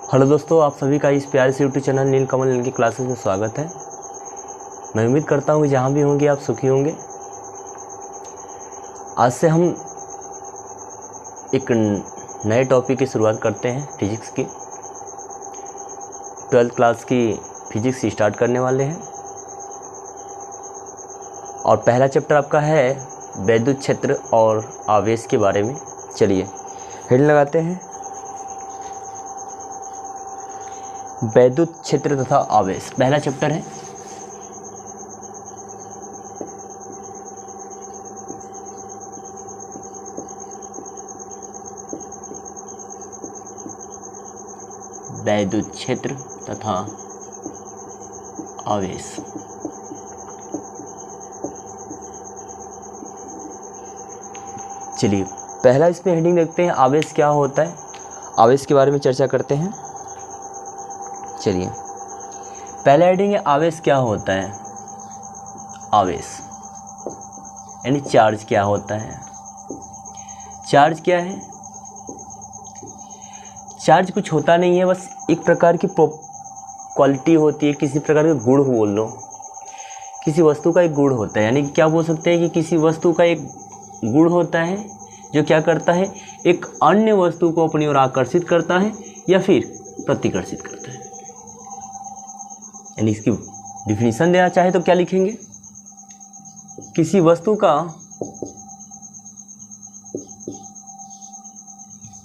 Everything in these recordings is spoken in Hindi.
हेलो दोस्तों, आप सभी का इस प्यारे से यूट्यूब चैनल नीलकमल इनकी क्लासेस में स्वागत है। मैं उम्मीद करता हूँ कि जहाँ भी होंगे आप सुखी होंगे। आज से हम एक नए टॉपिक की शुरुआत करते हैं, फिजिक्स की। 12th क्लास की फिजिक्स स्टार्ट करने वाले हैं और पहला चैप्टर आपका है वैद्युत क्षेत्र और आवेश के बारे में। चलिए हेड लगाते हैं, वैद्युत क्षेत्र तथा आवेश। पहला चैप्टर है। वैद्युत क्षेत्र तथा आवेश। चलिए पहला इसमें हेडिंग देखते हैं, आवेश क्या होता है। आवेश के बारे में चर्चा करते हैं। चलिए पहला हेडिंग है, आवेश क्या होता है। आवेश यानी चार्ज क्या होता है। चार्ज क्या है? चार्ज कुछ होता नहीं है, बस एक प्रकार की क्वालिटी होती है, किसी प्रकार का गुण बोल लो। किसी वस्तु का एक गुण होता है, यानी क्या बोल सकते हैं कि किसी वस्तु का एक गुण होता है जो क्या करता है, एक अन्य वस्तु को अपनी ओर आकर्षित करता है या फिर प्रतिकर्षित करता है। यानी इसकी डिफिनीशन देना चाहे तो क्या लिखेंगे, किसी वस्तु का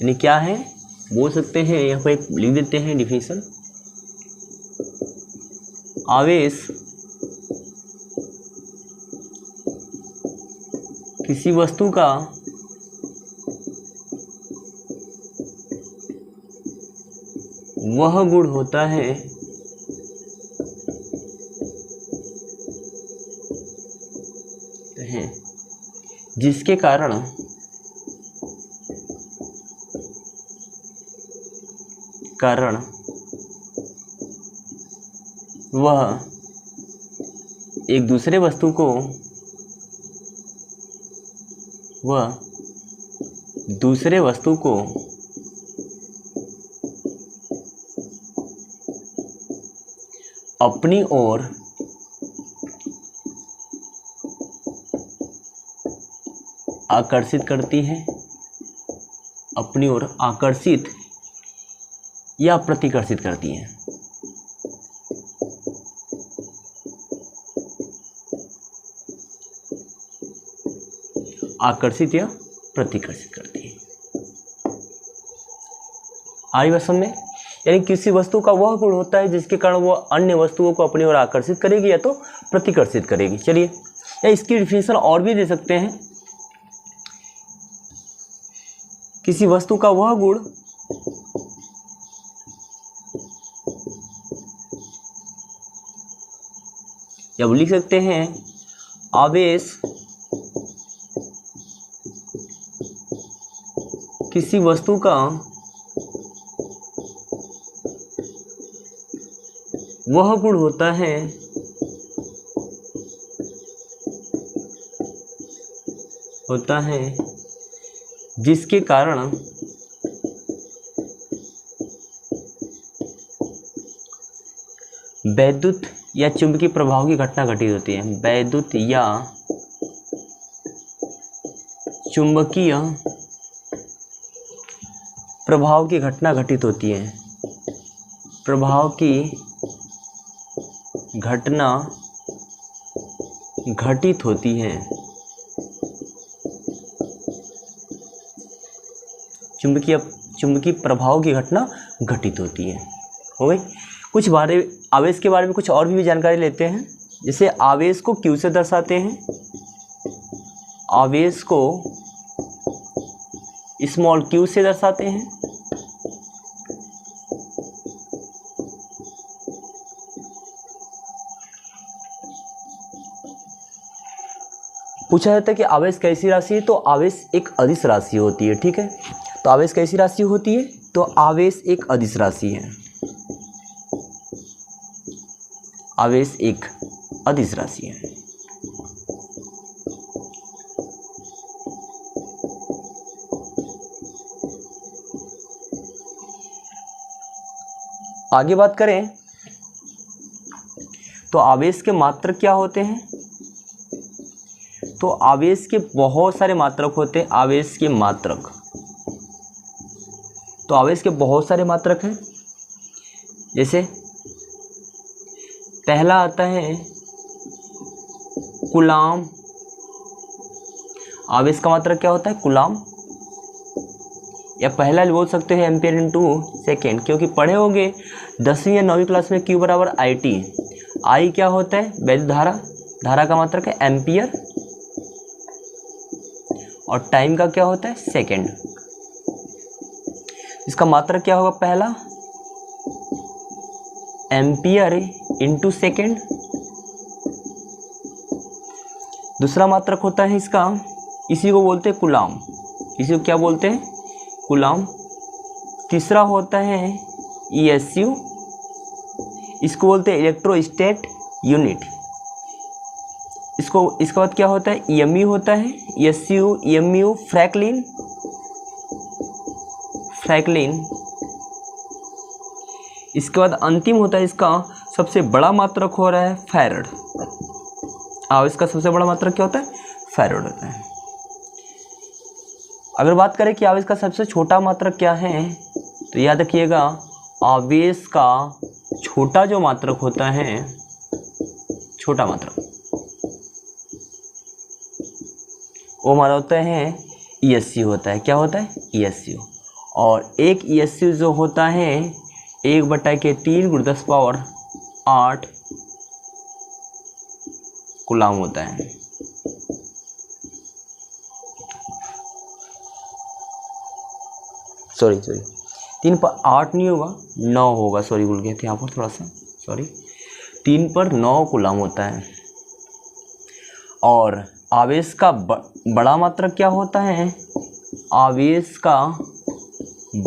यानी क्या है बोल सकते हैं, यहाँ पर लिख देते हैं डिफिनीशन। आवेश किसी वस्तु का वह गुण होता है जिसके कारण वह एक दूसरे वस्तु को अपनी ओर आकर्षित करती है, अपनी ओर आकर्षित या प्रतिकर्षित करती है। आकर्षित या प्रतिकर्षित करती है। आई बात समझ में? यानी किसी वस्तु का वह गुण होता है जिसके कारण वह अन्य वस्तुओं को अपनी ओर आकर्षित करेगी या तो प्रतिकर्षित करेगी। चलिए या इसकी डिफिनीशन और भी दे सकते हैं, किसी वस्तु का वह गुण या लिख सकते हैं आवेश किसी वस्तु का वह गुण होता है जिसके कारण वैद्युत या चुंबकीय प्रभाव की घटना घटित होती है। वैद्युत या चुंबकीय प्रभाव की घटना घटित होती है। प्रभाव की घटना घटित होती है। चुंबकीय प्रभाव की घटना घटित होती है। हो गई। कुछ आवेश के बारे में कुछ और भी जानकारी लेते हैं। जैसे आवेश को Q से दर्शाते हैं। आवेश को स्मॉल q से दर्शाते हैं। पूछा जाता है कि आवेश कैसी राशि है, तो आवेश एक अदिश राशि होती है। ठीक है, तो आवेश कैसी राशि होती है, तो आवेश एक अदिश राशि है। आवेश एक अदिश राशि है। आगे बात करें तो आवेश के मात्रक क्या होते हैं? तो आवेश के बहुत सारे मात्रक होते हैं। आवेश के मात्रक, तो आवेश के बहुत सारे मात्रक हैं। जैसे पहला आता है कूलाम। आवेश का मात्रक क्या होता है? कूलाम। या पहला बोल सकते हैं एम्पियर इनटू सेकेंड, क्योंकि पढ़े होंगे 10वीं या 9वीं क्लास में Q बराबर IT। I क्या होता है? वैद्युत धारा। धारा का मात्रक है एम्पियर, और टाइम का क्या होता है? सेकेंड। इसका मात्रक क्या होगा? पहला एम्पियर इंटू सेकेंड। दूसरा मात्रक होता है इसका, इसी को बोलते हैं कूलाम। इसी को क्या बोलते हैं? कूलाम। तीसरा होता है ESU, इसको बोलते हैं इलेक्ट्रोस्टैट यूनिट। इसका बाद क्या होता है? EMU होता है। ESU, EMU, Franklin. इसके बाद अंतिम होता है इसका सबसे बड़ा मात्रक हो रहा है फैराड। इसका सबसे बड़ा मात्रक क्या होता है? फैराड होता है। अगर बात करें कि आवेश का सबसे छोटा मात्रक क्या है, तो याद रखिएगा आवेश का छोटा जो मात्रक होता है, छोटा मात्रक, वो हमारा होता है ESU होता है। क्या होता है? ESU। और एक ESU जो होता है 1/3 × 10⁸ कूलाम होता है। सॉरी 3 पर 8 नहीं होगा, 9 होगा। सॉरी भूल गए थे यहाँ पर थोड़ा सा, सॉरी। 3 पर 9 कूलाम होता है। और आवेश का बड़ा मात्रक क्या होता है? आवेश का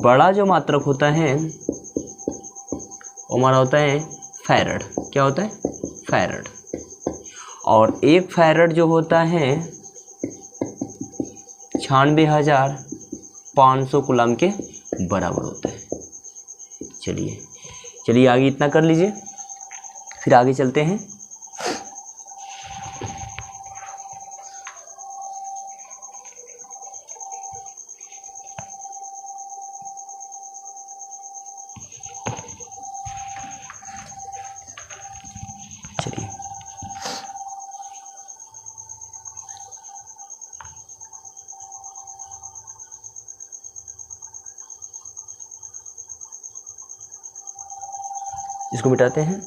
बड़ा जो मात्रक होता है वो हमारा होता है फैराड। क्या होता है? फैराड। और एक फैराड जो होता है 96,500 कूलाम के बराबर होता है। चलिए आगे इतना कर लीजिए, फिर आगे चलते हैं। चलिए इसको मिटाते हैं।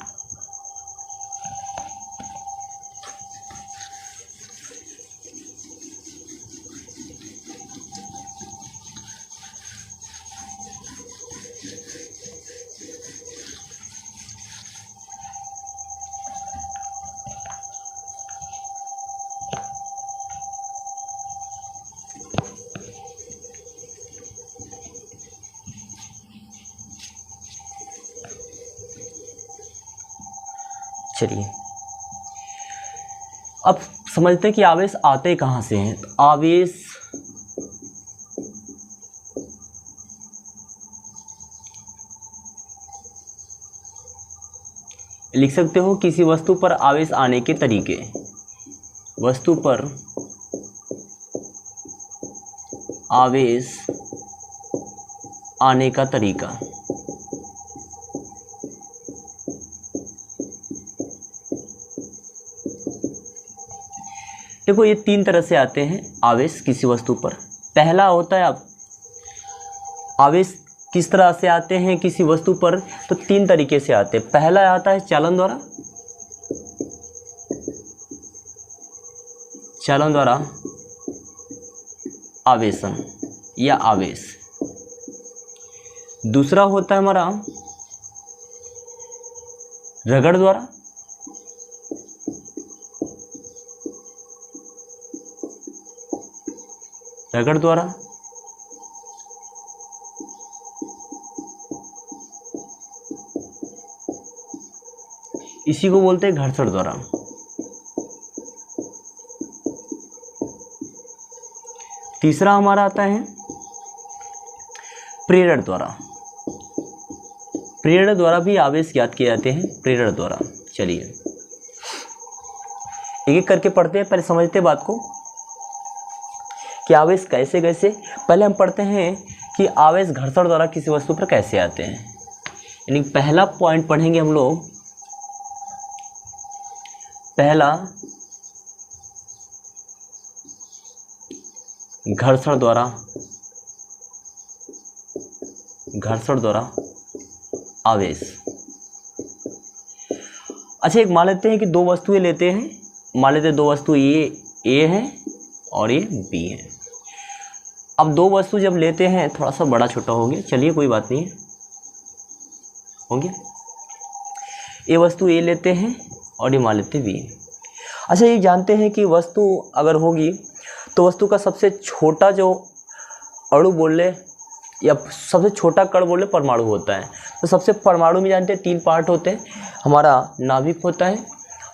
चलिए अब समझते हैं कि आवेश आते कहाँ से हैं। तो आवेश लिख सकते हो किसी वस्तु पर आवेश आने के तरीके। वस्तु पर आवेश आने का तरीका। देखो ये 3 तरह से आते हैं आवेश किसी वस्तु पर। पहला होता है आवेश किस तरह से आते हैं किसी वस्तु पर, तो 3 तरीके से आते हैं। पहला आता है चालन द्वारा आवेशन या आवेश। दूसरा होता है हमारा रगड़ द्वारा। इसी को बोलते हैं घर्षण द्वारा। तीसरा हमारा आता है प्रेरण द्वारा। प्रेरणा द्वारा भी आवेश ज्ञात किए जाते हैं, प्रेरणा द्वारा। चलिए एक एक करके पढ़ते हैं, पहले समझते हैं बात को कि आवेश कैसे कैसे। पहले हम पढ़ते हैं कि आवेश घर्षण द्वारा किसी वस्तु पर कैसे आते हैं। यानी पहला पॉइंट पढ़ेंगे हम लोग, पहला घर्षण द्वारा आवेश। अच्छा, एक मान लेते हैं कि दो वस्तुएं लेते हैं, मान लेते हैं दो वस्तु ये ए है और ये बी है। अब दो वस्तु जब लेते हैं, थोड़ा सा बड़ा छोटा हो गया, चलिए कोई बात नहीं है, हो गया। ये वस्तु ए लेते हैं और ये मान लेते हैं बी। अच्छा, ये जानते हैं कि वस्तु अगर होगी तो वस्तु का सबसे छोटा जो अणु बोल ले या सबसे छोटा कण बोल ले परमाणु होता है। तो सबसे परमाणु में जानते हैं 3 पार्ट होते हैं, हमारा नाभिक होता है,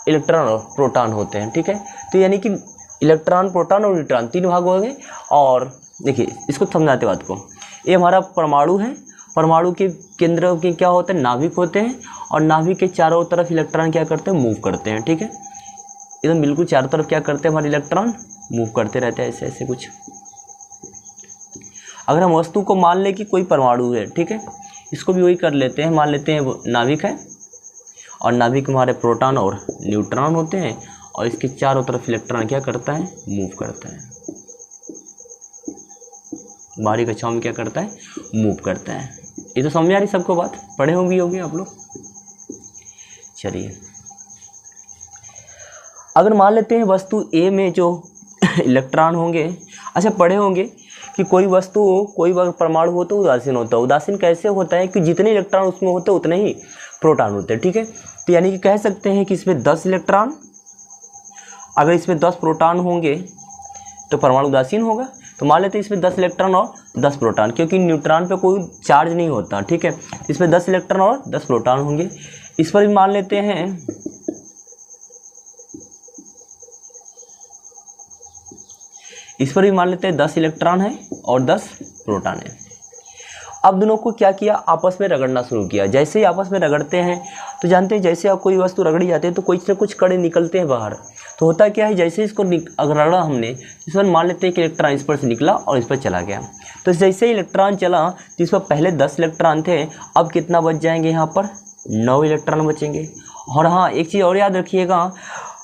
इलेक्ट्रॉन और प्रोटॉन होते हैं, ठीक है। तो यानी कि इलेक्ट्रॉन, प्रोटॉन और न्यूट्रॉन 3 भाग हो गए। और देखिए इसको समझाते बात को, ये हमारा परमाणु है, परमाणु के केंद्र के क्या होते हैं, नाभिक होते हैं, और नाभिक के चारों तरफ इलेक्ट्रॉन क्या करते हैं, मूव करते हैं, ठीक है। एकदम बिल्कुल चारों तरफ क्या करते हैं, हमारे इलेक्ट्रॉन मूव करते रहते हैं, ऐसे ऐसे कुछ। अगर हम वस्तु को मान लें कि कोई परमाणु है, ठीक है, इसको भी वही कर लेते हैं, मान लेते हैं वो नाभिक है और नाभिक में हमारे प्रोटॉन और न्यूट्रॉन होते हैं, और इसके चारों तरफ इलेक्ट्रॉन क्या करता है, मूव करता है, बाहरी कक्षाओं में क्या करता है, मूव करता है। ये तो समझ आ रही सबको बात, पढ़े होंगे आप लोग। चलिए अगर मान लेते हैं वस्तु ए में जो इलेक्ट्रॉन होंगे, अच्छा पढ़े होंगे कि कोई वस्तु, कोई परमाणु हो तो उदासीन होता है। उदासीन कैसे होता है कि जितने इलेक्ट्रॉन उसमें होते हैं उतने ही प्रोटॉन होते हैं, ठीक है। तो यानी कि कह सकते हैं कि इसमें 10 इलेक्ट्रॉन, अगर इसमें 10 प्रोटॉन होंगे तो परमाणु उदासीन होगा। तो मान लेते हैं इसमें 10 इलेक्ट्रॉन और 10 प्रोटॉन, क्योंकि न्यूट्रॉन पे कोई चार्ज नहीं होता, ठीक है। इसमें 10 इलेक्ट्रॉन और 10 प्रोटॉन होंगे। इस पर भी मान लेते हैं इस पर भी मान लेते हैं 10 इलेक्ट्रॉन है और 10 प्रोटॉन है। अब दोनों को क्या किया, आपस में रगड़ना शुरू किया। जैसे ही आपस में रगड़ते हैं तो जानते हैं जैसे आप कोई वस्तु रगड़ी जाती है तो कुछ ना कुछ कण निकलते हैं बाहर। तो होता क्या है, जैसे इसको अगर रगड़ा हमने, इस पर मान लेते हैं कि इलेक्ट्रॉन इस पर से निकला और इस पर चला गया। तो जैसे ही इलेक्ट्रॉन चला तो इस पर पहले 10 इलेक्ट्रॉन थे, अब कितना बच जाएंगे, यहाँ पर 9 इलेक्ट्रॉन बचेंगे। और हाँ, एक चीज़ और याद रखिएगा,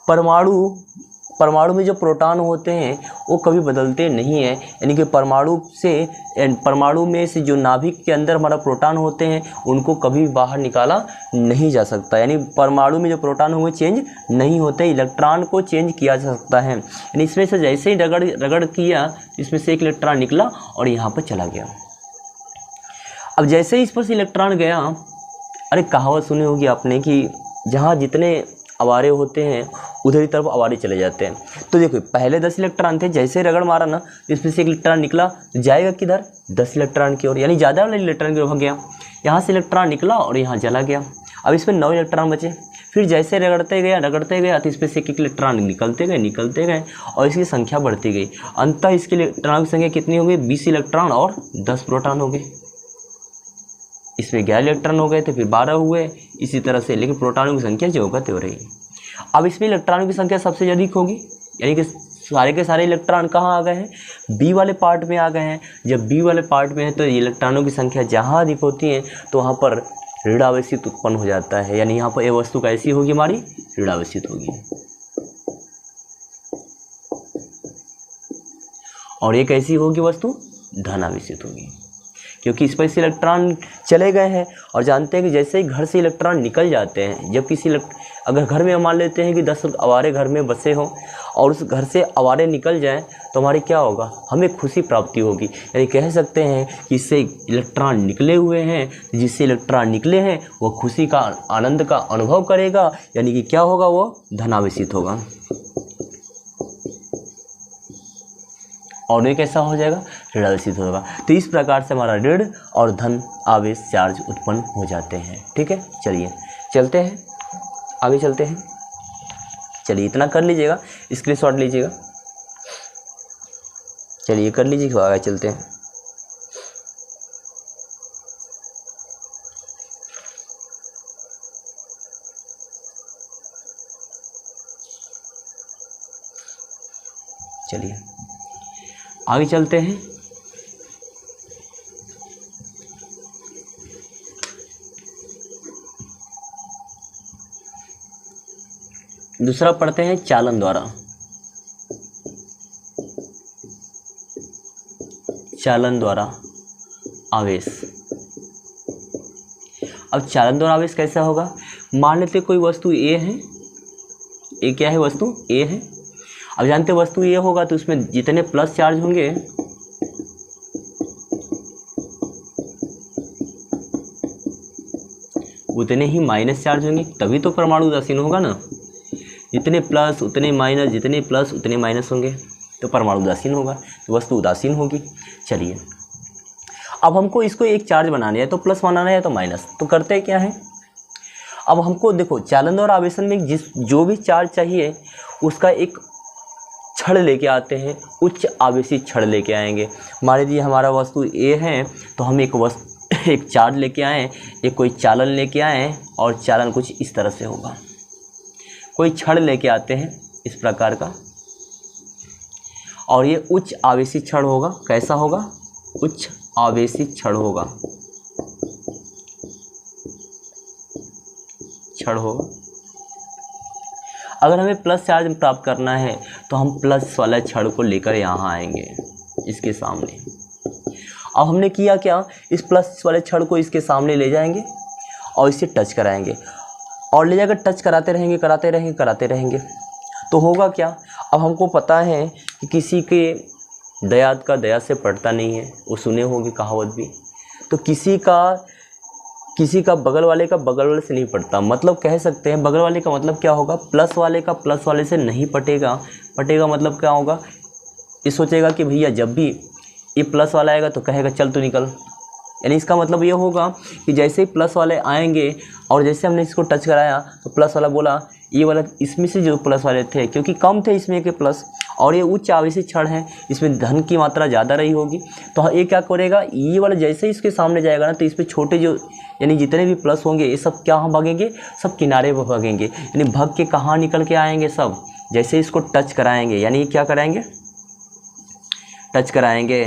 परमाणु में जो प्रोटॉन होते हैं वो कभी बदलते नहीं हैं। यानी कि परमाणु में से जो नाभिक के अंदर हमारा प्रोटॉन होते हैं उनको कभी बाहर निकाला नहीं जा सकता। यानी परमाणु में जो प्रोटॉन हुए चेंज नहीं होते, इलेक्ट्रॉन को चेंज किया जा सकता है। यानी इसमें से जैसे ही रगड़ किया, इसमें से एक इलेक्ट्रॉन निकला और यहाँ पर चला गया। अब जैसे ही इस पर से इलेक्ट्रॉन गया, अरे कहावत सुनी होगी आपने कि जहाँ जितने अवारे होते हैं उधर ही तरफ अवारे चले जाते हैं। तो देखो पहले 10 इलेक्ट्रॉन थे, जैसे ही रगड़ मारा ना, इसमें से एक इलेक्ट्रॉन निकला, जाएगा किधर, 10 इलेक्ट्रॉन की ओर, यानी ज़्यादा वाले इलेक्ट्रॉन की ओर भाग गया। यहाँ से इलेक्ट्रॉन निकला और यहाँ चला गया। अब इसमें 9 इलेक्ट्रॉन बचे। फिर जैसे रगड़ते गया तो इसमें से एक इलेक्ट्रॉन निकलते गए और इसकी संख्या बढ़ती गई। अंततः इसकी इलेक्ट्रॉन की संख्या कितनी हो गई, 20 इलेक्ट्रॉन और 10 प्रोटॉन हो गए। इसमें 11 इलेक्ट्रॉन हो गए थे, फिर 12 हुए, इसी तरह से, लेकिन प्रोटॉनों की संख्या जो होगा त्यो रही। अब इसमें इलेक्ट्रॉनों की संख्या सबसे अधिक होगी, यानी कि सारे के सारे इलेक्ट्रॉन कहाँ आ गए हैं, बी वाले पार्ट में आ गए हैं। जब बी वाले पार्ट में है तो इलेक्ट्रॉनों की संख्या जहाँ अधिक होती है तो वहाँ पर ऋणावेशित उत्पन्न हो जाता है। यानी यहाँ पर यह वस्तु कैसी होगी, हमारी ऋणावेशित होगी, और ये कैसी होगी वस्तु, धनावेशित होगी, क्योंकि इस पर से इलेक्ट्रॉन चले गए हैं। और जानते हैं कि जैसे ही घर से इलेक्ट्रॉन निकल जाते हैं, जब अगर घर में मान लेते हैं कि 10 अवारे घर में बसे हों और उस घर से अवारे निकल जाएं तो हमारी क्या होगा, हमें खुशी प्राप्ति होगी। यानी कह सकते हैं कि इससे इलेक्ट्रॉन निकले हुए हैं, जिससे इलेक्ट्रॉन निकले हैं वो खुशी का, आनंद का अनुभव करेगा, यानी कि क्या होगा, वो धनावेशित होगा। और ये कैसा हो जाएगा, ऋणावेशित होगा। तो इस प्रकार से हमारा ऋण और धन आवेश चार्ज उत्पन्न हो जाते हैं। ठीक है, चलिए चलते हैं, आगे चलते हैं। चलिए इतना कर लीजिएगा, स्क्रीनशॉट लीजिएगा। चलिए कर लीजिए, आगे चलते हैं। चलिए आगे चलते हैं। दूसरा पढ़ते हैं चालन द्वारा। चालन द्वारा आवेश। अब चालन द्वारा आवेश कैसा होगा? मान लेते कोई वस्तु ए है, ए क्या है? वस्तु ए है। अब जानते वस्तु ए होगा तो उसमें जितने प्लस चार्ज होंगे उतने ही माइनस चार्ज होंगे, तभी तो परमाणु उदासीन होगा ना। जितने प्लस उतने माइनस, जितने प्लस उतने माइनस होंगे तो परमाणु उदासीन होगा, तो वस्तु उदासीन होगी। चलिए अब हमको इसको एक चार्ज बनाना है, तो प्लस बनाना है तो माइनस, तो करते क्या है? अब हमको देखो चालन और आवेशन में जो भी चार्ज चाहिए उसका एक छड़ लेके आते हैं, उच्च आवेशी छड़ लेके आएंगे। मान लीजिए हमारा वस्तु ए है तो हम एक चार्ज लेके आए, एक कोई चालन लेके आए और चालन कुछ इस तरह से होगा। कोई छड़ लेके आते हैं इस प्रकार का और ये उच्च आवेशी छड़ होगा। कैसा होगा? उच्च आवेशी छड़ होगा, छड़ होगा। अगर हमें प्लस चार्ज प्राप्त करना है तो हम प्लस वाला छड़ को लेकर यहाँ आएंगे इसके सामने। अब हमने किया क्या? इस प्लस वाले छड़ को इसके सामने ले जाएंगे और इसे टच कराएंगे और ले जाकर टच कराते रहेंगे, कराते रहेंगे, कराते रहेंगे। तो होगा क्या? अब हमको पता है कि किसी के दयाद का दया से पड़ता नहीं है, वो सुने होंगे कहावत भी। तो किसी का बगल वाले का बगल वाले से नहीं पड़ता, मतलब कह सकते हैं बगल वाले का मतलब क्या होगा? प्लस वाले का प्लस वाले से नहीं पटेगा। पटेगा मतलब क्या होगा? ये सोचेगा कि भैया जब भी ये प्लस वाला आएगा तो कहेगा चल तू निकल। यानी इसका मतलब ये होगा कि जैसे ही प्लस वाले आएंगे और जैसे हमने इसको टच कराया तो प्लस वाला बोला, ये वाला इसमें से जो प्लस वाले थे क्योंकि कम थे इसमें के प्लस और ये उच्च आवेशी छड़ है, इसमें धन की मात्रा ज़्यादा रही होगी, तो ये क्या करेगा? ये वाला जैसे ही इसके सामने जाएगा ना तो इस पर छोटे जो यानी जितने भी प्लस होंगे ये सब क्या भागेंगे? सब किनारे पर भागेंगे। यानी भाग के कहाँ निकल के आएंगे? सब जैसे इसको टच कराएंगे, यानी क्या कराएंगे? टच कराएंगे।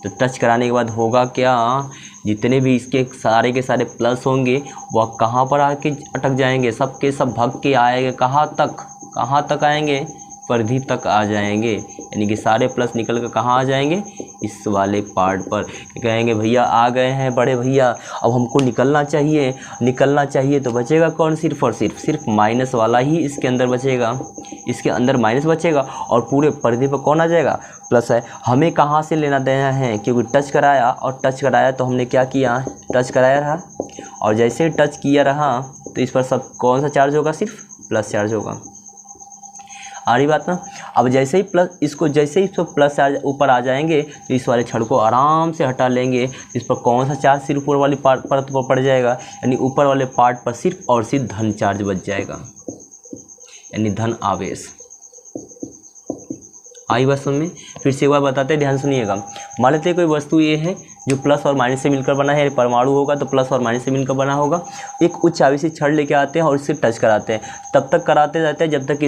तो टच कराने के बाद होगा क्या? जितने भी इसके सारे के सारे प्लस होंगे वह कहाँ पर आके अटक जाएंगे? सब के सब भाग के आएंगे कहाँ तक? कहाँ तक आएंगे? परिधि तक आ जाएंगे। यानी कि सारे प्लस निकल कर कहाँ आ जाएंगे? इस वाले पार्ट पर। कहेंगे भैया आ गए हैं बड़े भैया, अब हमको निकलना चाहिए। निकलना चाहिए तो बचेगा कौन? सिर्फ और सिर्फ माइनस वाला ही इसके अंदर बचेगा। इसके अंदर माइनस बचेगा और पूरे परिधि पर कौन आ जाएगा? प्लस है। हमें कहाँ से लेना देना है? क्योंकि टच कराया और टच कराया तो हमने क्या किया? टच कराया रहा और जैसे ही टच किया रहा तो इस पर सब कौन सा चार्ज होगा? सिर्फ प्लस चार्ज होगा। आ रही बात ना? अब जैसे ही जैसे ही प्लस चार्ज ऊपर आ जाएंगे तो इस वाले छड़ को आराम से हटा लेंगे। इस पर कौन सा चार्ज सिर्फ ऊपर वाली परत पर पड़ जाएगा? यानी ऊपर वाले पार्ट पर सिर्फ और सिर्फ धन चार्ज बच जाएगा, यानी धन आवेश। आई बात समझ में? फिर से एक बार बताते हैं, ध्यान सुनिएगा। मान लेते हैं कोई वस्तु ये है जो प्लस और माइनस से मिलकर बना है, परमाणु होगा तो प्लस और माइनस से मिलकर बना होगा। एक उच्च आवेशी छड़ लेके आते हैं और इससे टच कराते हैं, तब तक कराते जाते हैं जब तक कि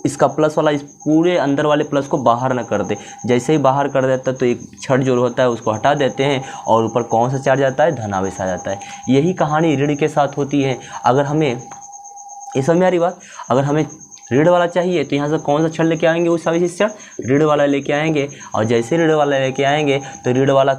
इसका प्लस वाला इस पूरे अंदर वाले प्लस को बाहर ना कर दे। जैसे ही बाहर कर देता है तो एक छड़ जो होता है उसको हटा देते हैं और ऊपर कौन सा चार्ज आता है? धन आवेश आ जाता है। यही कहानी ऋण के साथ होती है। अगर हमें ये समझ में आ रही बात? अगर हमें ऋण वाला चाहिए तो यहाँ से कौन सा छड़ लेके आएंगे? उस आवेशी छड़ ऋण वाला लेके आएंगे और जैसे ऋण वाला लेके आएंगे तो ऋण वाला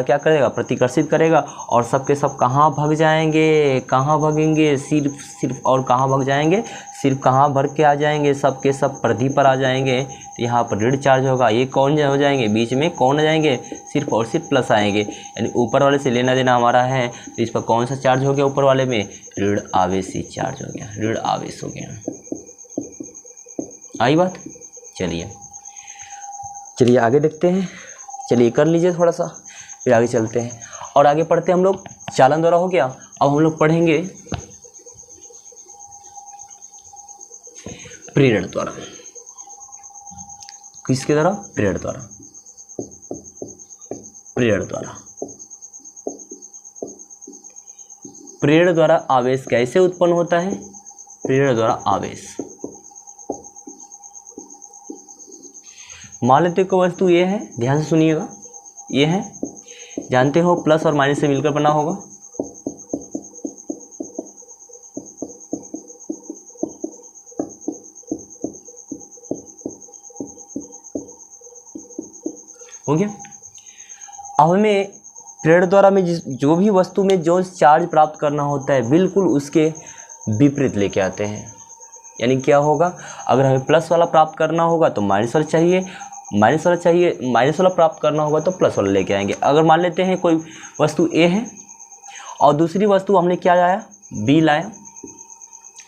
क्या करेगा? प्रतिकर्षित करेगा और सबके सब कहाँ भाग जाएंगे? कहाँ भागेंगे? सिर्फ और कहाँ भाग जाएंगे? सिर्फ कहाँ भर के आ जाएंगे? सबके सब परिधि पर आ जाएंगे। तो यहाँ पर ऋण चार्ज होगा, ये कौन हो जाएंगे? बीच में कौन आ जाएंगे? सिर्फ और सिर्फ प्लस आएंगे। यानी ऊपर वाले से लेना देना हमारा है तो इस पर कौन सा चार्ज हो गया? ऊपर वाले में ऋण आवेशी चार्ज हो गया, ऋण आवेश हो गया। आई बात? चलिए आगे देखते हैं। चलिए कर लीजिए थोड़ा सा, फिर आगे चलते हैं और आगे पढ़ते हैं हम लोग। चालन द्वारा हो गया। अब हम लोग पढ़ेंगे प्रेरण द्वारा। किसके द्वारा? प्रेरण द्वारा। प्रेरण द्वारा। प्रेरण द्वारा आवेश कैसे उत्पन्न होता है? प्रेरण द्वारा आवेश मान लेते कोई वस्तु ये है, ध्यान से सुनिएगा, ये है, जानते हो प्लस और माइनस से मिलकर बना होगा। हो गया। अब हमें प्रेरण द्वारा में जो भी वस्तु में जो चार्ज प्राप्त करना होता है बिल्कुल उसके विपरीत लेके आते हैं। यानी क्या होगा, अगर हमें प्लस वाला प्राप्त करना होगा तो माइनस वाला चाहिए, माइनस वाला प्राप्त करना होगा तो प्लस वाला लेके आएंगे। अगर मान लेते हैं कोई वस्तु ए है और दूसरी वस्तु हमने क्या लाया, बी लाया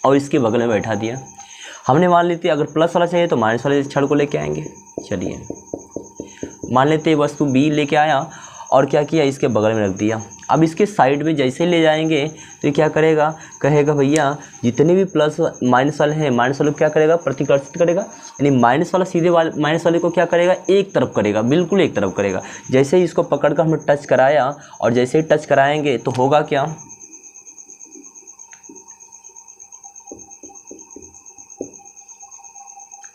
और इसके बगल में बैठा दिया। हमने मान लेते अगर प्लस वाला चाहिए तो माइनस वाले छड़ को लेके आएंगे। चलिए मान लेते वस्तु बी लेके आया और क्या किया, इसके बगल में रख दिया। अब इसके साइड में जैसे ले जाएंगे तो ये क्या करेगा, कहेगा भैया जितने भी प्लस माइनस वाले हैं, माइनस वाले को क्या करेगा, प्रतिकर्षित करेगा। यानी माइनस वाला सीधे माइनस वाले को क्या करेगा, एक तरफ करेगा, बिल्कुल एक तरफ करेगा। जैसे ही इसको पकड़ कर हमने टच कराया और जैसे ही टच कराएंगे तो होगा क्या,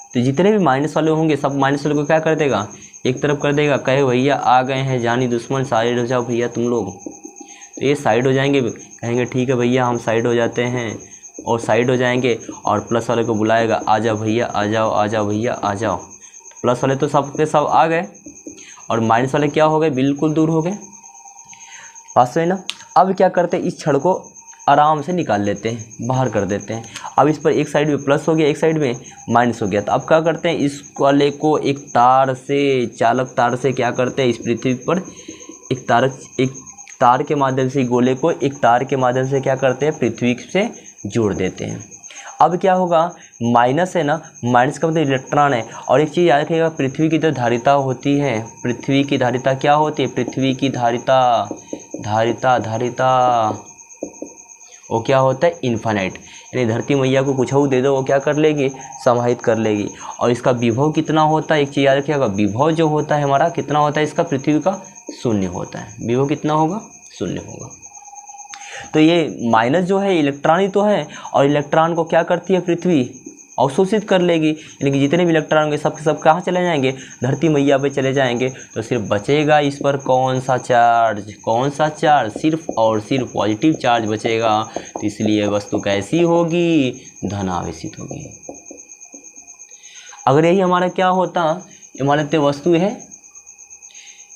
तो जितने भी माइनस वाले होंगे सब माइनस वाले को क्या कर देगा, एक तरफ कर देगा। कहे भैया आ गए हैं जानी दुश्मन, साइड हो जाओ भैया तुम लोग। तो ये साइड हो जाएंगे, कहेंगे ठीक है भैया हम साइड हो जाते हैं और साइड हो जाएंगे। और प्लस वाले को बुलाएगा, आ जाओ भैया आ जाओ, आ जाओ भैया आ जाओ। प्लस वाले तो सब के सब आ गए और माइनस वाले क्या हो गए, बिल्कुल दूर हो गए। पास है ना। अब क्या करते हैं, इस छड़ को आराम से निकाल लेते हैं, बाहर कर देते हैं। अब इस पर एक साइड में प्लस हो गया, एक साइड में माइनस हो गया। तो अब क्या करते हैं, इस वाले को एक तार से, चालक तार से क्या करते हैं, इस पृथ्वी पर एक तार के माध्यम से, गोले को एक तार के माध्यम से क्या करते हैं, पृथ्वी से जोड़ देते हैं। अब क्या होगा, माइनस है ना, माइनस का मतलब इलेक्ट्रॉन है। और एक चीज़ याद रखिएगा, पृथ्वी की जो धारिता होती है, पृथ्वी की धारिता क्या होती है, पृथ्वी की धारिता वो क्या होता है, इन्फानाइट। यानी धरती मैया को कुछ दे दो वो क्या कर लेगी, समाहित कर लेगी। और इसका विभव कितना होता है, एक चीज़ याद रखिएगा, विभव जो होता है हमारा कितना होता है, इसका पृथ्वी का शून्य होता है। विभव कितना होगा, शून्य होगा। तो ये माइनस जो है इलेक्ट्रॉन ही तो है, और इलेक्ट्रॉन को क्या करती है पृथ्वी, अवशोषित कर लेगी। यानी कि जितने भी इलेक्ट्रॉन होंगे सब के सब कहाँ चले जाएंगे, धरती मैया पे चले जाएंगे। तो सिर्फ बचेगा इस पर कौन सा चार्ज, सिर्फ और सिर्फ पॉजिटिव चार्ज बचेगा। तो इसलिए वस्तु कैसी होगी, धनावेशित होगी। अगर यही हमारा क्या होता, मान लेते वस्तु है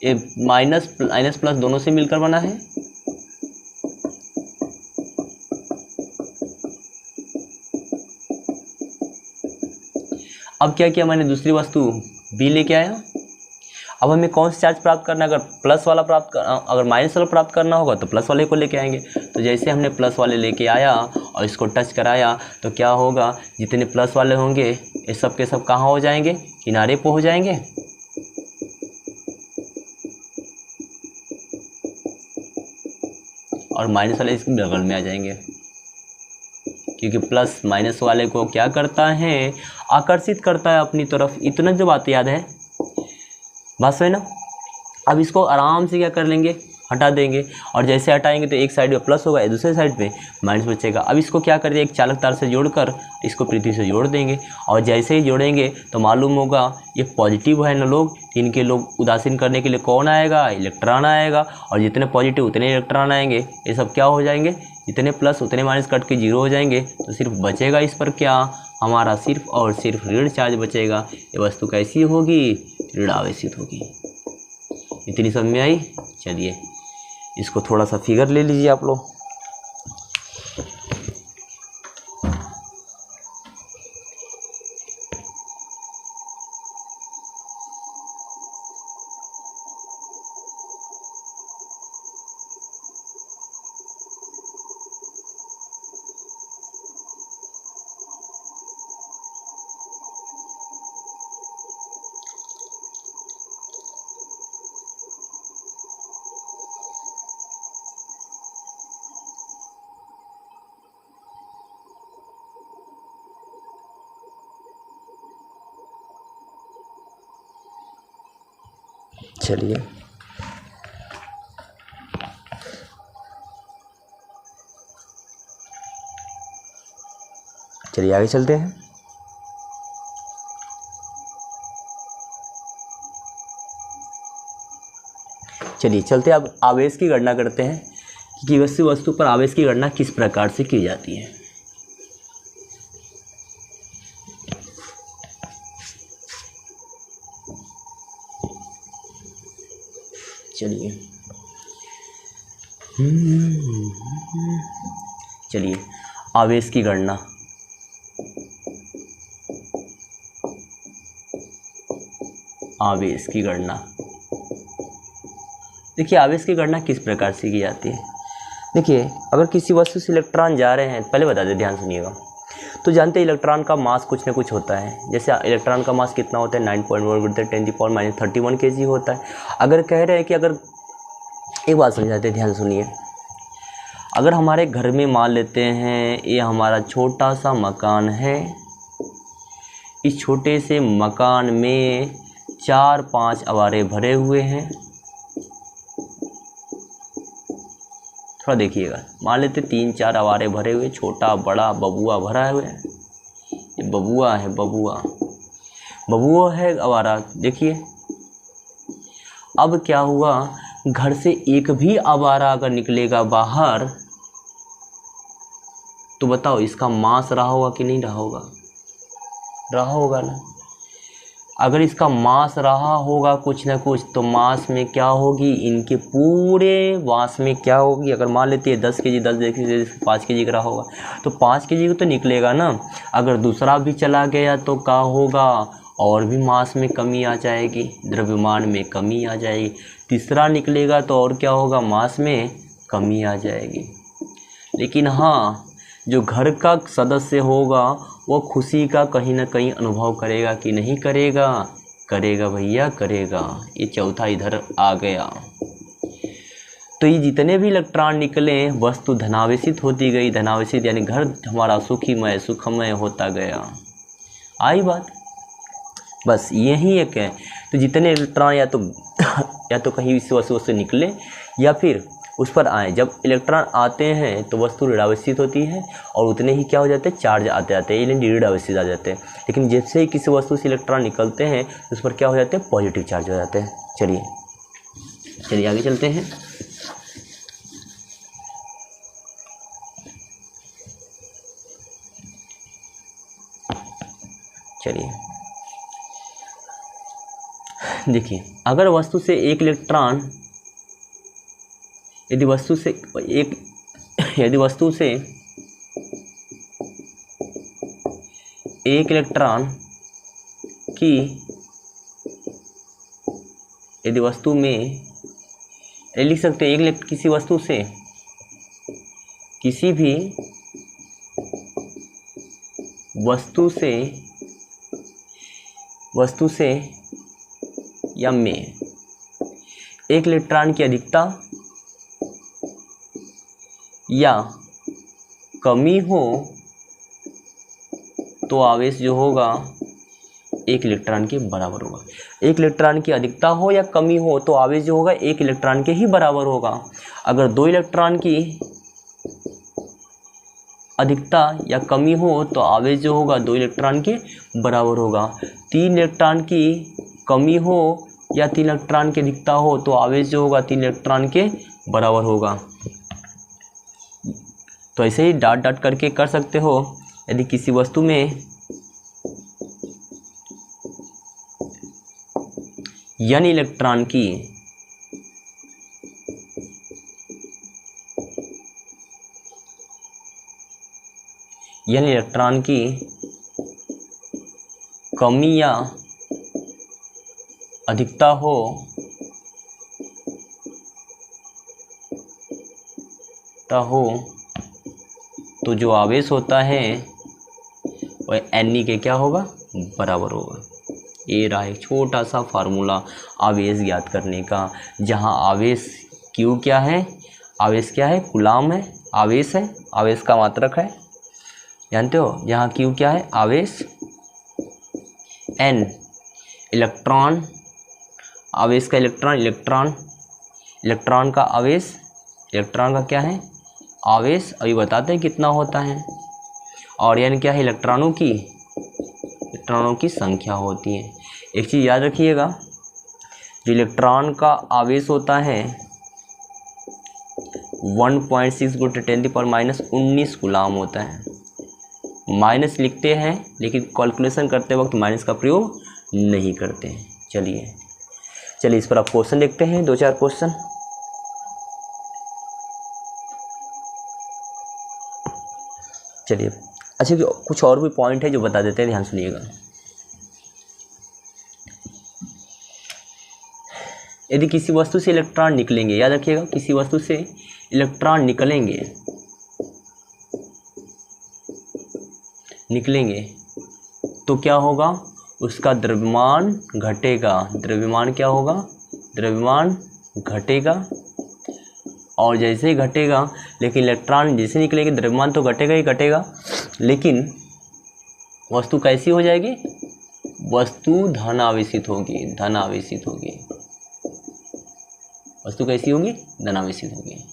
ये माइनस प्लस दोनों से मिलकर बना है, अब क्या किया मैंने, दूसरी वस्तु बी लेके आया। अब हमें कौन सा चार्ज प्राप्त करना है, अगर माइनस वाला प्राप्त करना होगा तो प्लस वाले को लेके आएंगे। तो जैसे हमने प्लस वाले लेके आया और इसको टच कराया तो क्या होगा, जितने प्लस वाले होंगे ये सब के सब कहाँ हो जाएंगे, किनारे पे हो जाएंगे। और माइनस वाले इसके बगल में आ जाएंगे, क्योंकि प्लस माइनस वाले को क्या करता है, आकर्षित करता है अपनी तरफ। इतना जो बात याद है, बस है ना। अब इसको आराम से क्या कर लेंगे, हटा देंगे। और जैसे हटाएंगे तो एक साइड में प्लस होगा, दूसरे साइड पे माइनस बचेगा। अब इसको क्या कर देंगे, एक चालक तार से जोड़कर इसको पृथ्वी से जोड़ देंगे। और जैसे ही जोड़ेंगे तो मालूम होगा ये पॉजिटिव है ना लोग, इनके लोग उदासीन करने के लिए कौन आएगा, इलेक्ट्रॉन आएगा। और जितने पॉजिटिव उतने इलेक्ट्रॉन आएंगे, ये सब क्या हो जाएंगे, जितने प्लस उतने माइनस कट के जीरो हो जाएंगे। तो सिर्फ बचेगा इस पर क्या, हमारा सिर्फ और सिर्फ ऋण चार्ज बचेगा। ये वस्तु कैसी होगी, ऋणावेशित होगी। इतनी समझ में आई। चलिए इसको थोड़ा सा फिगर ले लीजिए आप लोग। चलिए आगे चलते हैं। चलिए चलते अब आवेश की गणना करते हैं कि किसी वस्तु पर आवेश की गणना किस प्रकार से की जाती है। चलिए आवेश की गणना। आवेश की गणना देखिए, आवेश की गणना किस प्रकार से की जाती है। देखिए, अगर किसी वस्तु से इलेक्ट्रॉन जा रहे हैं, पहले बता दें, ध्यान सुनिएगा। तो जानते हैं इलेक्ट्रॉन का मास कुछ ना कुछ होता है। जैसे इलेक्ट्रॉन का मास कितना होता है, 9.1 × 10⁻³ kg होता है। अगर कह रहे हैं कि अगर, एक बात समझाते हैं, ध्यान सुनिए। अगर हमारे घर में मान लेते हैं ये हमारा छोटा सा मकान है, इस छोटे से मकान में 4-5 अवारे भरे हुए हैं। थोड़ा देखिएगा, मान लेते 3-4 अवारे भरे हुए, छोटा बड़ा बबुआ भरा हुआ है। ये बबुआ है, बबुआ है अवारा। देखिए अब क्या हुआ, घर से एक भी अवारा अगर निकलेगा बाहर तो बताओ इसका मास रहा होगा कि नहीं रहा होगा? रहा होगा ना। अगर इसका मास रहा होगा कुछ ना कुछ, तो मास में क्या होगी, इनके पूरे मास में क्या होगी। अगर मान लेते हैं 10 kg, 10 5 kg का रहा होगा तो 5 kg को तो निकलेगा ना। अगर दूसरा भी चला गया तो क्या होगा, और भी मास में कमी आ जाएगी, द्रव्यमान में कमी आ जाएगी। तीसरा निकलेगा तो और क्या होगा, मास में कमी आ जाएगी। लेकिन हाँ, जो घर का सदस्य होगा वो खुशी का कहीं ना कहीं अनुभव करेगा कि नहीं करेगा? करेगा भैया, करेगा। ये चौथा इधर आ गया। तो ये जितने भी इलेक्ट्रॉन निकले, वस्तु धनावेशित होती गई। धनावेशित यानी घर हमारा सुखमय होता गया। आई बात? बस यही एक है। तो जितने इलेक्ट्रॉन या तो कहीं इस वस्तु से निकले या फिर उस पर आए। जब इलेक्ट्रॉन आते हैं तो वस्तु ऋणावेशित होती है और उतने ही क्या हो जाते हैं, चार्ज आते जाते हैं, यानी ऋणावेशित आ जाते हैं। लेकिन जैसे ही किसी वस्तु से इलेक्ट्रॉन निकलते हैं तो उस पर क्या हो जाते हैं, पॉजिटिव चार्ज हो जाते हैं। चलिए आगे चलते हैं। चलिए देखिए, अगर वस्तु से एक इलेक्ट्रॉन, यदि वस्तु से एक इलेक्ट्रॉन की, यदि वस्तु में लिख सकते हैं किसी वस्तु से, किसी भी वस्तु से या में एक इलेक्ट्रॉन की अधिकता या कमी हो तो आवेश जो होगा एक इलेक्ट्रॉन के बराबर होगा। एक इलेक्ट्रॉन की अधिकता हो या कमी हो तो आवेश जो होगा एक इलेक्ट्रॉन के ही बराबर होगा। अगर 2 इलेक्ट्रॉन की अधिकता या कमी हो तो आवेश जो होगा 2 इलेक्ट्रॉन के बराबर होगा। 3 इलेक्ट्रॉन की कमी हो या 3 इलेक्ट्रॉन की अधिकता हो तो आवेश जो होगा 3 इलेक्ट्रॉन के बराबर होगा। तो ऐसे ही डॉट डॉट करके कर सकते हो। यदि किसी वस्तु में n इलेक्ट्रॉन की कमी या अधिकता हो तो जो आवेश होता है वह Ne के क्या होगा, बराबर होगा। ये रहा एक छोटा सा फार्मूला आवेश ज्ञात करने का, जहाँ आवेश Q क्या है, आवेश क्या है, कूलाम है, आवेश है, आवेश का मात्रक है, जानते हो। जहाँ Q क्या है, आवेश, N इलेक्ट्रॉन, आवेश का इलेक्ट्रॉन का आवेश, इलेक्ट्रॉन का क्या है, आवेश, अभी बताते हैं कितना होता है। और N क्या है, इलेक्ट्रॉनों की संख्या होती है। एक चीज़ याद रखिएगा, जो इलेक्ट्रॉन का आवेश होता है 1.6 × 10⁻⁻19 कूलाम होता है। माइनस लिखते हैं लेकिन कैलकुलेशन करते वक्त माइनस का प्रयोग नहीं करते हैं। चलिए इस पर आप क्वेश्चन देखते हैं, 2-4 क्वेश्चन। चलिए अच्छा, कुछ और भी पॉइंट है जो बता देते हैं, ध्यान सुनिएगा। यदि किसी वस्तु से इलेक्ट्रॉन निकलेंगे, याद रखिएगा, किसी वस्तु से इलेक्ट्रॉन निकलेंगे तो क्या होगा, उसका द्रव्यमान घटेगा। द्रव्यमान क्या होगा, द्रव्यमान घटेगा। और जैसे ही घटेगा, लेकिन इलेक्ट्रॉन जैसे निकलेंगे द्रव्यमान तो घटेगा ही घटेगा, लेकिन वस्तु कैसी हो जाएगी, वस्तु धनावेशित होगी। वस्तु कैसी होगी, धनावेशित होगी।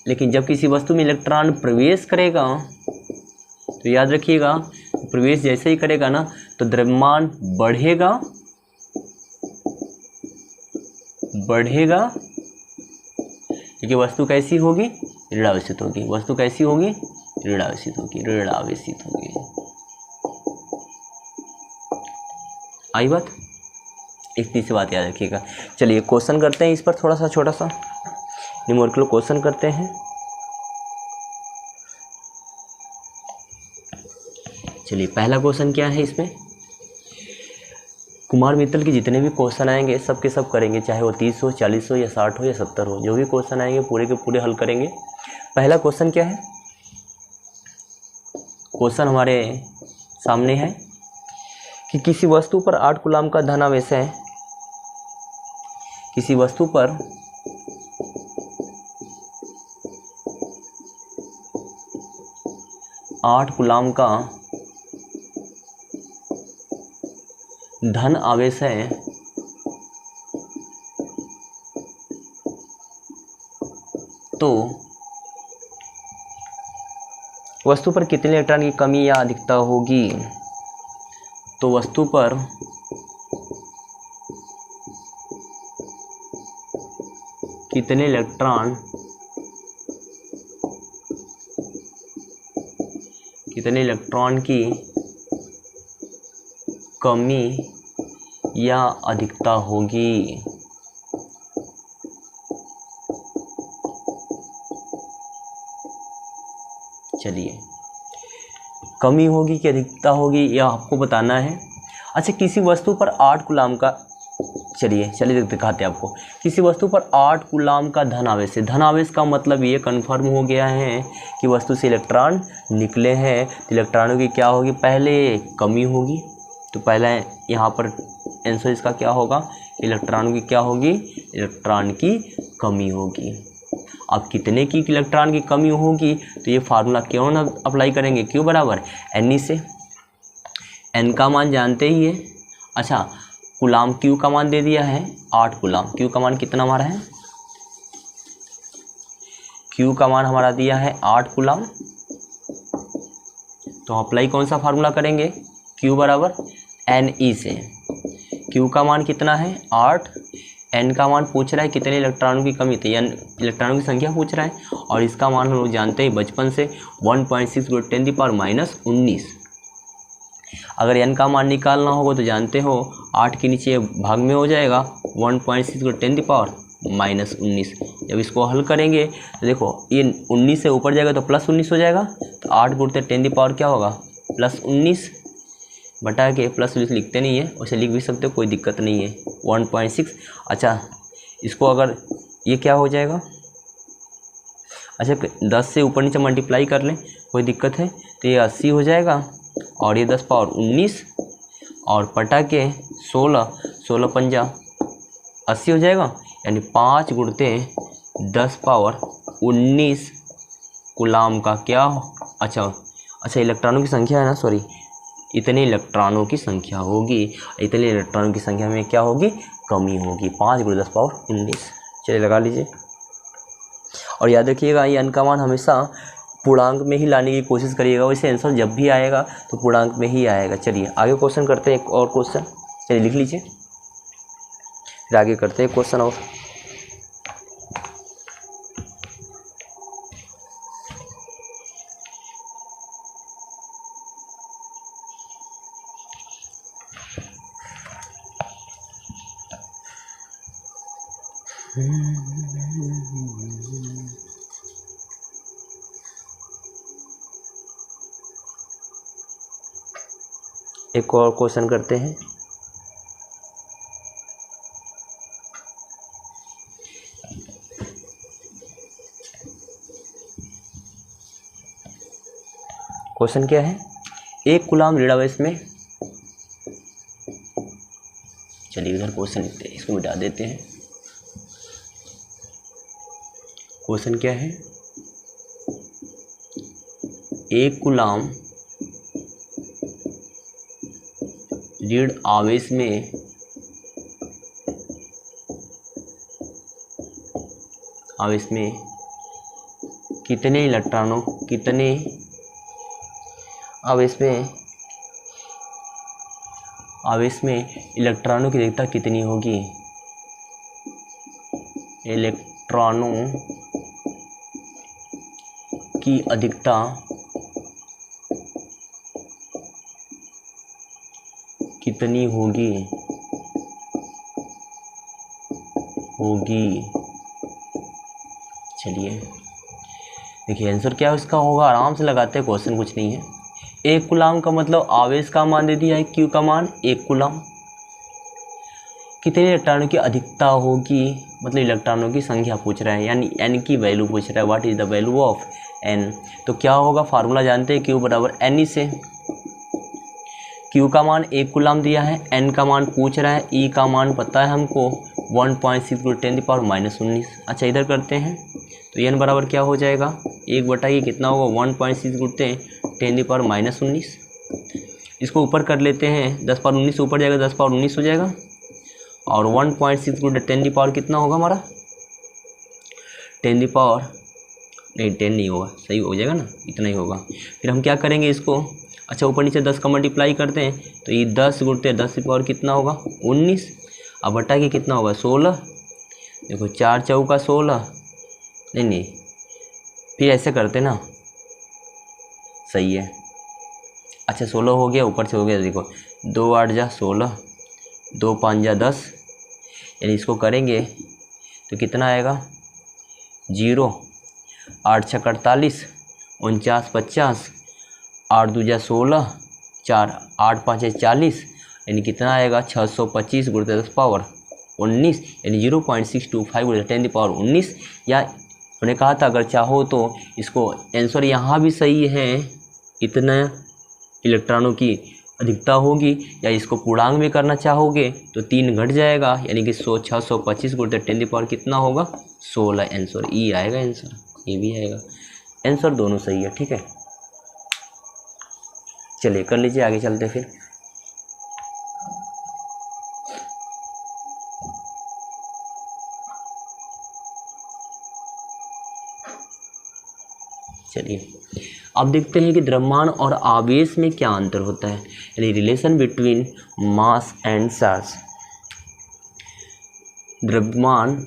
लेकिन जब किसी वस्तु में इलेक्ट्रॉन प्रवेश करेगा तो याद रखिएगा, प्रवेश जैसे ही करेगा ना तो द्रव्यमान बढ़ेगा, क्योंकि वस्तु कैसी होगी, ऋणावेशित होगी। वस्तु कैसी होगी, ऋणावेशित होगी। आई बात, इतनी सी बात याद रखिएगा। चलिए क्वेश्चन करते हैं इस पर, थोड़ा सा छोटा सा न्यूमेरिकल क्वेश्चन करते हैं। चलिए पहला क्वेश्चन क्या है इसमें, कुमार मित्तल के जितने भी क्वेश्चन आएंगे सब के सब करेंगे, चाहे वो 30 हो, 40 हो या 60 हो या 70 हो, जो भी क्वेश्चन आएंगे पूरे के पूरे हल करेंगे। पहला क्वेश्चन क्या है, क्वेश्चन हमारे सामने है कि किसी वस्तु पर 8 कूलाम का धनावेश है। किसी वस्तु पर 8 कूलाम का धन आवेश है, तो वस्तु पर कितने इलेक्ट्रॉन की कमी या अधिकता होगी। तो वस्तु पर कितने इलेक्ट्रॉन की कमी या अधिकता होगी। चलिए कमी होगी कि अधिकता होगी यह आपको बताना है। अच्छा, किसी वस्तु पर 8 कूलाम का, चलिए दिखाते हैं आपको। किसी वस्तु पर 8 कूलाम का धन आवेश है। धन आवेश का मतलब ये कन्फर्म हो गया है कि वस्तु से इलेक्ट्रॉन निकले हैं, तो इलेक्ट्रॉनों की क्या होगी, पहले कमी होगी। तो पहला यहाँ पर आंसर इसका क्या होगा, इलेक्ट्रॉन की क्या होगी, इलेक्ट्रॉन की कमी होगी। अब कितने की इलेक्ट्रॉन की कमी होगी, तो ये फार्मूला क्यों ना अप्लाई करेंगे, Q बराबर N से। N का मान जानते ही है। अच्छा, कूलाम Q का मान दे दिया है 8 कूलाम। Q का मान कितना हमारा है, Q का मान हमारा दिया है 8 कूलाम। तो अप्लाई कौन सा फार्मूला करेंगे, Q बराबर Ne से। Q का मान कितना है 8, N का मान पूछ रहा है कितने इलेक्ट्रॉनों की कमी, तो इलेक्ट्रॉनों की संख्या पूछ रहा है, और इसका मान हम लोग जानते हैं बचपन से 1.6 × 10⁻⁻19। अगर N का मान निकालना होगा तो जानते हो 8 के नीचे भाग में हो जाएगा 1.6 × 10⁻⁻19। जब इसको हल करेंगे तो देखो ये 19 से ऊपर जाएगा तो +19 हो जाएगा, तो 8 × 10 क्या होगा, +19 बटा के +19 लिखते नहीं है, उसे लिख भी सकते हो, कोई दिक्कत नहीं है, 1.6। अच्छा, इसको अगर ये क्या हो जाएगा, अच्छा 10 से ऊपर नीचे मल्टीप्लाई कर लें, कोई दिक्कत है, तो ये 80 हो जाएगा, और ये 10 पावर 19 और बटा के 16 पंजा 80 हो जाएगा, यानी 5 × 10 पावर 19 कूलाम का क्या, अच्छा इलेक्ट्रॉनों की संख्या है ना, सॉरी, इतने इलेक्ट्रॉनों की संख्या होगी। इतने इलेक्ट्रॉनों की संख्या में क्या होगी, कमी होगी, 5 × 10 पावर 19। चलिए लगा लीजिए, और याद रखिएगा ये N का मान हमेशा पूर्णांक में ही लाने की कोशिश करिएगा, वैसे आंसर जब भी आएगा तो पूर्णांक में ही आएगा। चलिए आगे क्वेश्चन करते हैं, एक और क्वेश्चन, चलिए लिख लीजिए। फिर आगे करते हैं क्वेश्चन और। एक और क्वेश्चन करते हैं। क्वेश्चन क्या है, एक कूलाम ऋणावेश में, चलिए इधर क्वेश्चन लिखते हैं, इसको मिटा देते हैं। क्वेश्चन क्या है, एक कूलाम ऋण आवेश में कितने इलेक्ट्रॉनों की अधिकता कितनी होगी, इलेक्ट्रॉनों की अधिकता कितनी होगी। चलिए देखिए आंसर क्या उसका होगा, आराम से लगाते हैं, क्वेश्चन कुछ नहीं है। एक कूलाम का मतलब आवेश का मान दे दिया है, क्यू का मान एक कूलाम, कितने इलेक्ट्रॉनों की अधिकता होगी, मतलब इलेक्ट्रॉनों की संख्या पूछ रहा है, यानी एन की वैल्यू पूछ रहा है, what is the value of n. तो क्या होगा, फार्मूला जानते हैं, क्यू बराबर एन ई से। क्यू का मान एक कूलाम दिया है, एन का मान पूछ रहा है, ई का मान पता है हमको 1.6 × 10⁻19। अच्छा इधर करते हैं, तो एन बराबर क्या हो जाएगा, 1/, कितना होगा 1.6 × 10⁻19। इसको ऊपर कर लेते हैं, 10⁻19 ऊपर जाएगा, 10⁻19 हो जाएगा, और 1.6 × 10 कितना होगा हमारा, 10 नहीं होगा, सही हो जाएगा ना, इतना ही होगा। फिर हम क्या करेंगे इसको, अच्छा ऊपर नीचे 10 का मल्टीप्लाई करते हैं, तो ये 10 × 10 कितना होगा 19, अब बटा के कितना होगा 16। देखो 4 चौका 16, नहीं फिर ऐसे करते ना, सही है। अच्छा 16 हो गया, ऊपर से हो गया, देखो 2 8 जा 16, 2 5 जा 10, यानी इसको करेंगे तो कितना आएगा 0, 8 6 48, 49 50, 8 2 जा 16, 4 8 5 40, यानी कितना आएगा 625 × 10⁻19, यानी 0.625 × 10⁻19। या उन्होंने कहा था अगर चाहो तो इसको आंसर यहाँ भी सही है, इतना इलेक्ट्रॉनों की अधिकता होगी, या इसको पूर्णांक में करना चाहोगे तो 3 घट जाएगा, यानी कि 625 × 10 कितना होगा 16, आंसर ई आएगा, आंसर ये भी आएगा, आंसर दोनों सही है। ठीक है, चलिए कर लीजिए, आगे चलते फिर। चलिए अब देखते हैं कि द्रव्यमान और आवेश में क्या अंतर होता है, यानी relation between mass and charge. द्रव्यमान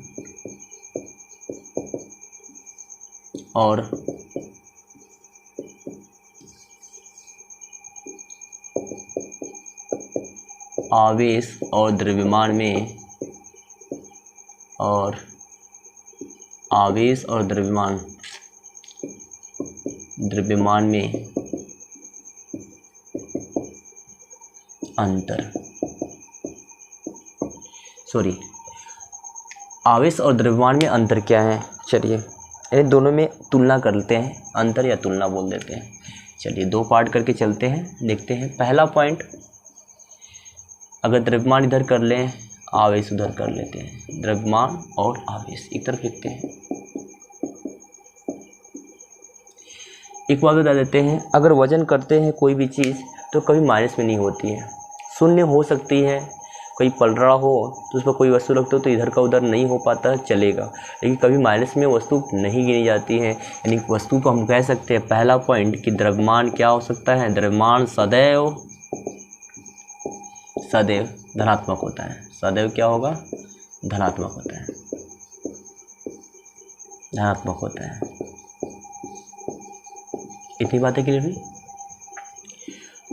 और आवेश और द्रव्यमान में, और आवेश और द्रव्यमान में अंतर, आवेश और द्रव्यमान में अंतर क्या है। चलिए इन दोनों में तुलना कर लेते हैं, अंतर या तुलना बोल देते हैं। चलिए 2 पार्ट करके चलते हैं, देखते हैं। पहला पॉइंट, अगर द्रव्यमान इधर कर लें, आवेश उधर कर लेते हैं, द्रव्यमान और आवेश एक तरफ लिखते हैं। एक बात बता देते हैं, अगर वजन करते हैं कोई भी चीज़ तो कभी माइनस में नहीं होती है, शून्य हो सकती है, कोई पल रहा हो तो उस पर कोई वस्तु रखते हो तो इधर का उधर नहीं हो पाता, चलेगा, लेकिन कभी माइनस में वस्तु नहीं गिनी जाती है, यानी वस्तु को हम कह सकते हैं पहला पॉइंट कि द्रव्यमान क्या हो सकता है, द्रव्यमान सदैव धनात्मक होता है, सदैव क्या होगा धनात्मक होता है, धनात्मक होता है। इतनी बातें क्लियर हुई।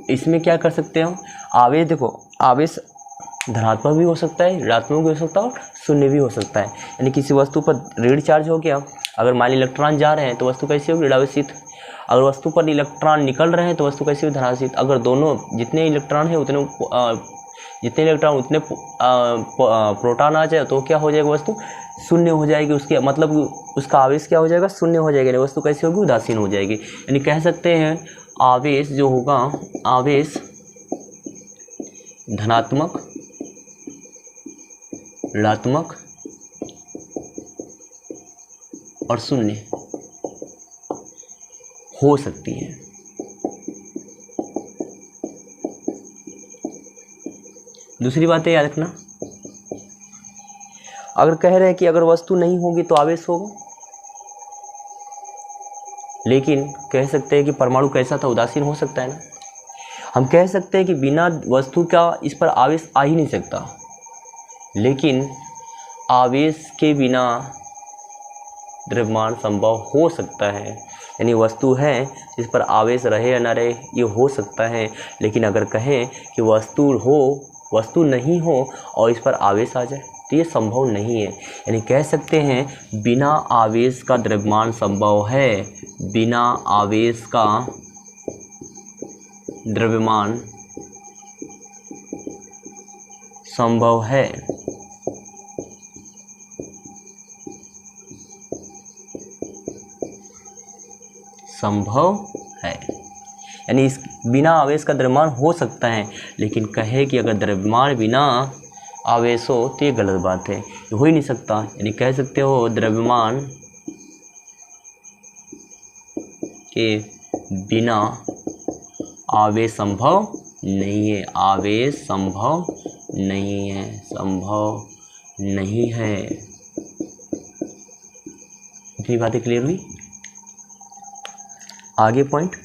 इसमें क्या कर सकते हो, आवेश देखो, आवेश धनात्मक भी हो सकता है, ऋणात्मक भी हो सकता है और शून्य भी हो सकता है। यानी किसी वस्तु पर ऋण चार्ज हो गया, अगर मान ली इलेक्ट्रॉन जा रहे हैं तो वस्तु कैसी होगी, ऋणावेशित। अगर वस्तु पर इलेक्ट्रॉन निकल रहे हैं तो वस्तु कैसी होगी, धनावेशित। अगर दोनों जितने इलेक्ट्रॉन है उतने प्रोटॉन आ जाए तो क्या हो जाएगा, वस्तु शून्य हो जाएगी। उसके मतलब उसका आवेश क्या हो जाएगा, शून्य हो जाएगा, यानी वस्तु कैसी होगी, उदासीन हो जाएगी। यानी कह सकते हैं आवेश जो होगा, आवेश धनात्मक, ऋणात्मक और शून्य हो सकती है। दूसरी बात है याद रखना, अगर कह रहे हैं कि अगर वस्तु नहीं होगी तो आवेश होगा, लेकिन कह सकते हैं कि परमाणु कैसा था, उदासीन हो सकता है ना। हम कह सकते हैं कि बिना वस्तु का इस पर आवेश आ ही नहीं सकता, लेकिन आवेश के बिना द्रव्यमान संभव हो सकता है। यानी वस्तु है इस पर आवेश रहे या ना रहे ये हो सकता है, लेकिन अगर कहें कि वस्तु हो, वस्तु नहीं हो और इस पर आवेश आ जाए तो ये संभव नहीं है। यानी कह सकते हैं बिना आवेश का द्रव्यमान संभव है, बिना आवेश का द्रव्यमान संभव है। संभव है यानी इस बिना आवेश का द्रव्यमान हो सकता है, लेकिन कहे कि अगर द्रव्यमान बिना आवेश हो तो ये गलत बात है, ये हो ही नहीं सकता। यानी कह सकते हो द्रव्यमान के बिना आवेश संभव नहीं है, आवेश संभव नहीं है, संभव नहीं है। इतनी बातें क्लियर हुई। आगे पॉइंट,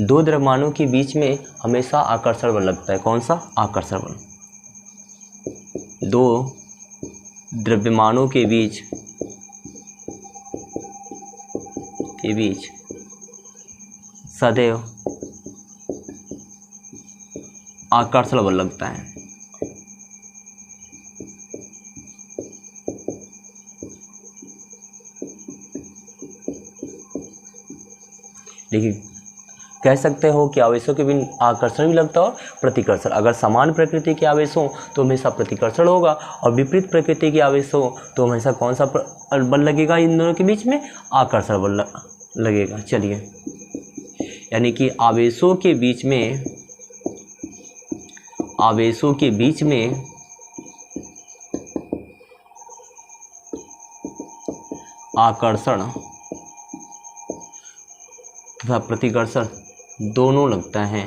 दो द्रव्यमानों के बीच में हमेशा आकर्षण बल लगता है। कौन सा, आकर्षण बल। दो द्रव्यमानों के बीच सदैव आकर्षण बल लगता है। लेकिन कह सकते हो कि आवेशों के बिन आकर्षण भी लगता है और प्रतिकर्षण। अगर समान प्रकृति के आवेश हो तो हमेशा प्रतिकर्षण होगा, और विपरीत प्रकृति के आवेश हो तो हमेशा कौन सा बल लगेगा, इन दोनों के बीच में आकर्षण बल लगेगा। चलिए, यानी कि आवेशों के बीच में आकर्षण तथा प्रतिकर्षण दोनों लगता है।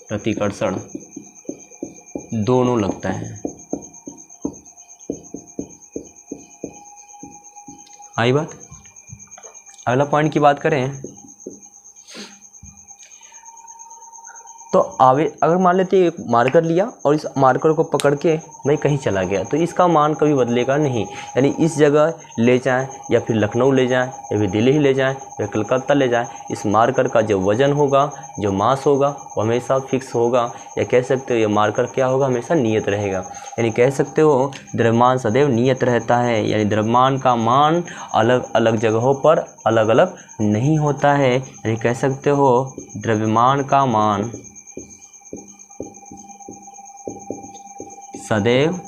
प्रतिकर्षण दोनों लगता है। आई बात। अगला पॉइंट की बात करें तो अगर मान लेते एक मार्कर लिया और इस मार्कर को पकड़ के मैं कहीं चला गया तो इसका मान कभी बदलेगा नहीं। यानी इस जगह ले जाएं या फिर लखनऊ ले जाएं या फिर दिल्ली ले जाएं या कलकत्ता ले जाएं, इस मार्कर का जो वजन होगा, जो मास होगा, वो हमेशा फिक्स होगा। या कह सकते हो ये मार्कर क्या होगा, हमेशा नियत रहेगा। यानी कह सकते हो द्रव्यमान सदैव नियत रहता है। यानी द्रव्यमान का मान अलग अलग जगहों पर अलग अलग नहीं होता है। यानी कह सकते हो द्रव्यमान का मान सदैव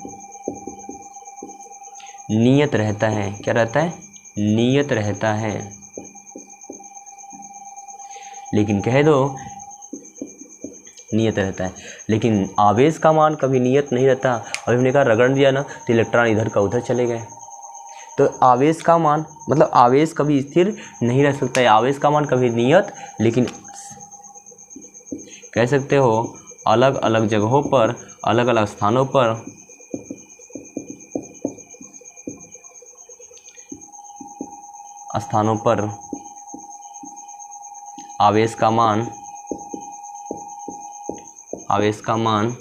नियत रहता है। क्या रहता है, नियत रहता है। लेकिन कह दो नियत रहता है, लेकिन आवेश का मान कभी नियत नहीं रहता। अभी हमने कहा रगड़ दिया ना तो इलेक्ट्रॉन इधर का उधर चले गए, तो आवेश का मान मतलब आवेश कभी स्थिर नहीं रह सकता है। आवेश का मान कभी नियत, लेकिन कह सकते हो अलग अलग जगहों पर, अलग अलग स्थानों पर आवेश का मान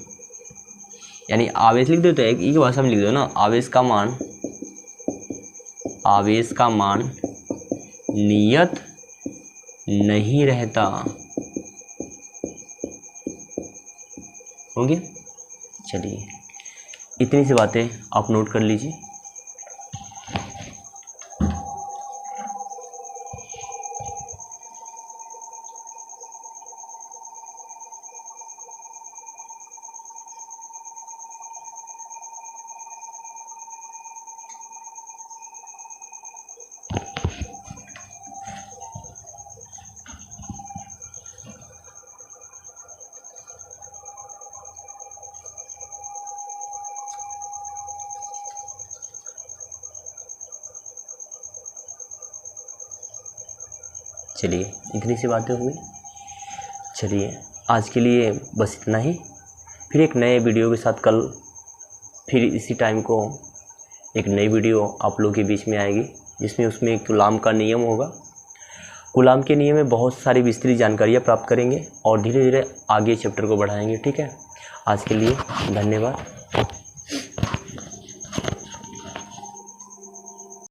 यानी आवेश लिख दो तो एक ही भाषा में लिख दो ना, आवेश का मान नियत नहीं रहता। हो गया? चलिए इतनी सी बातें आप नोट कर लीजिए। चलिए इतनी सी बातें हुई। चलिए आज के लिए बस इतना ही। फिर एक नए वीडियो के साथ कल फिर इसी टाइम को एक नई वीडियो आप लोगों के बीच में आएगी, जिसमें उसमें कूलाम का नियम होगा। कूलाम के नियम में बहुत सारी विस्तृत जानकारियाँ प्राप्त करेंगे और धीरे धीरे आगे चैप्टर को बढ़ाएंगे। ठीक है, आज के लिए धन्यवाद।